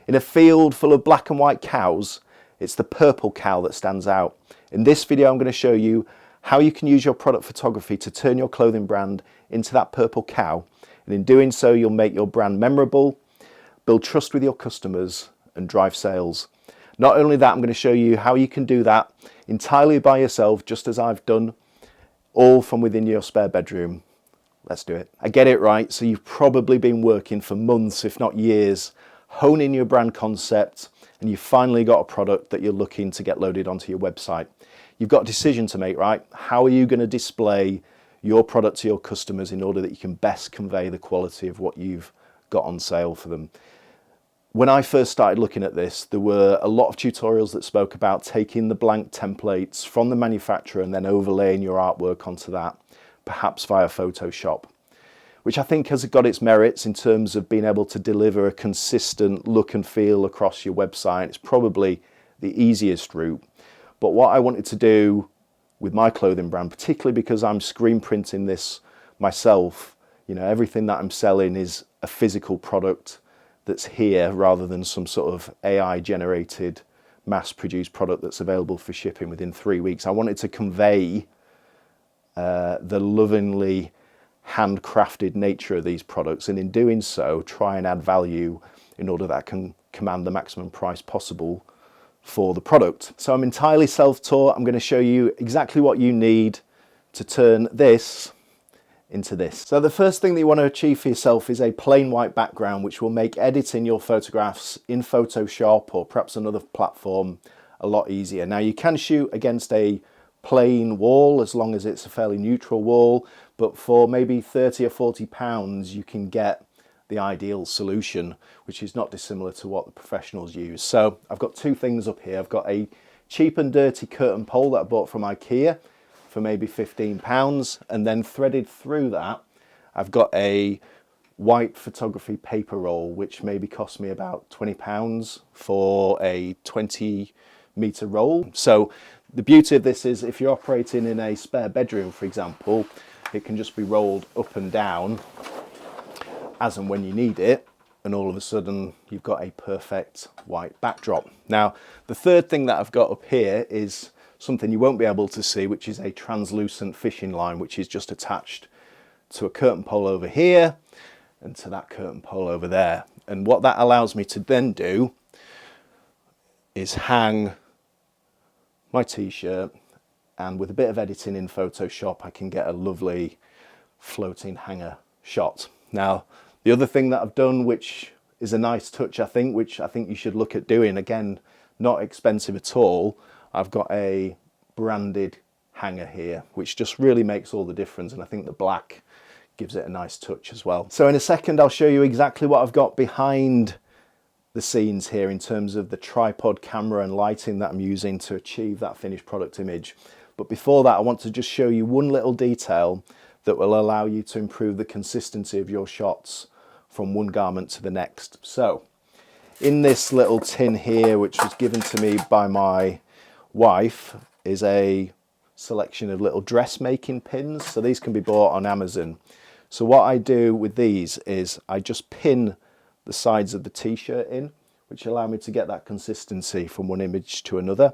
In a field full of black and white cows, it's the purple cow that stands out. In this video, I'm going to show you how you can use your product photography to turn your clothing brand into that purple cow. And in doing so, you'll make your brand memorable, build trust with your customers, and drive sales. Not only that, I'm going to show you how you can do that entirely by yourself, just as I've done, all from within your spare bedroom. Let's do it. I get it right. So you've probably been working for months, if not years, honing your brand concept, and you've finally got a product that you're looking to get loaded onto your website. You've got a decision to make, right? How are you going to display your product to your customers in order that you can best convey the quality of what you've got on sale for them? When I first started looking at this, there were a lot of tutorials that spoke about taking the blank templates from the manufacturer and then overlaying your artwork onto that, perhaps via Photoshop, which I think has got its merits in terms of being able to deliver a consistent look and feel across your website. It's probably the easiest route. But what I wanted to do with my clothing brand, particularly because I'm screen printing this myself, everything that I'm selling is a physical product that's here rather than some sort of AI generated mass produced product that's available for shipping within 3 weeks. I wanted to convey the lovingly handcrafted nature of these products, and in doing so try and add value in order that I can command the maximum price possible for the product. So I'm entirely self-taught. I'm going to show you exactly what you need to turn this into this. So the first thing that you want to achieve for yourself is a plain white background, which will make editing your photographs in Photoshop or perhaps another platform a lot easier. Now you can shoot against a plain wall as long as it's a fairly neutral wall, but for maybe 30 or 40 pounds you can get the ideal solution, which is not dissimilar to what the professionals use. So I've got two things up here. I've got a cheap and dirty curtain pole that I bought from IKEA for maybe £15, and then threaded through that I've got a white photography paper roll, which maybe cost me about £20 for a 20-meter roll. So the beauty of this is if you're operating in a spare bedroom, for example, it can just be rolled up and down as and when you need it, and all of a sudden you've got a perfect white backdrop. Now the third thing that I've got up here is something you won't be able to see, which is a translucent fishing line, which is just attached to a curtain pole over here and to that curtain pole over there. And what that allows me to then do is hang my t-shirt, and with a bit of editing in Photoshop I can get a lovely floating hanger shot. Now the other thing that I've done, which is a nice touch which I think you should look at doing, again not expensive at all, I've got a branded hanger here, which just really makes all the difference, and I think the black gives it a nice touch as well. So in a second I'll show you exactly what I've got behind the scenes here in terms of the tripod camera and lighting that I'm using to achieve that finished product image. But before that I want to just show you one little detail that will allow you to improve the consistency of your shots from one garment to the next. So in this little tin here, which was given to me by my wife, is a selection of little dressmaking pins. So these can be bought on Amazon. So what I do with these is I just pin the sides of the t-shirt in, which allow me to get that consistency from one image to another,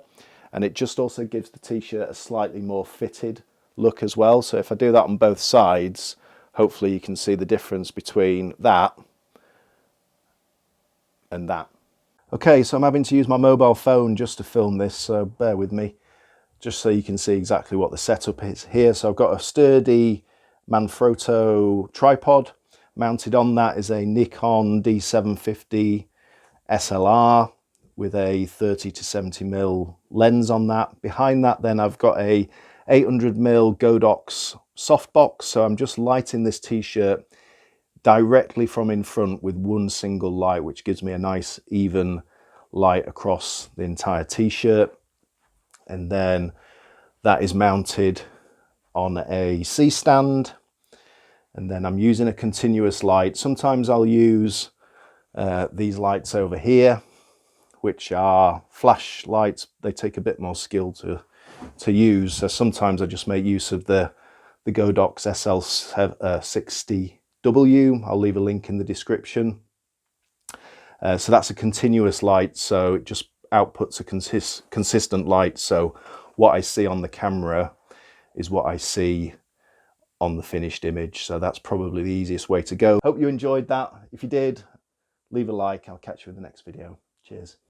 and it just also gives the t-shirt a slightly more fitted look as well. So if I do that on both sides, hopefully you can see the difference between that and that. Okay, so I'm having to use my mobile phone just to film this, so bear with me, just so you can see exactly what the setup is here. So I've got a sturdy Manfrotto tripod. Mounted on that is a Nikon D750 SLR with a 30 to 70mm lens on that. Behind that then I've got a 800mm Godox softbox, so I'm just lighting this t-shirt directly from in front with one single light, which gives me a nice even light across the entire t-shirt. And then that is mounted on a C-stand, and then I'm using a continuous light. Sometimes I'll use these lights over here, which are flash lights. They take a bit more skill to use, so sometimes I just make use of the Godox SL60W. I'll leave a link in the description. So that's a continuous light, so it just outputs a consistent light. So what I see on the camera is what I see on the finished image. So that's probably the easiest way to go. Hope you enjoyed that. If you did, leave a like. I'll catch you in the next video. Cheers.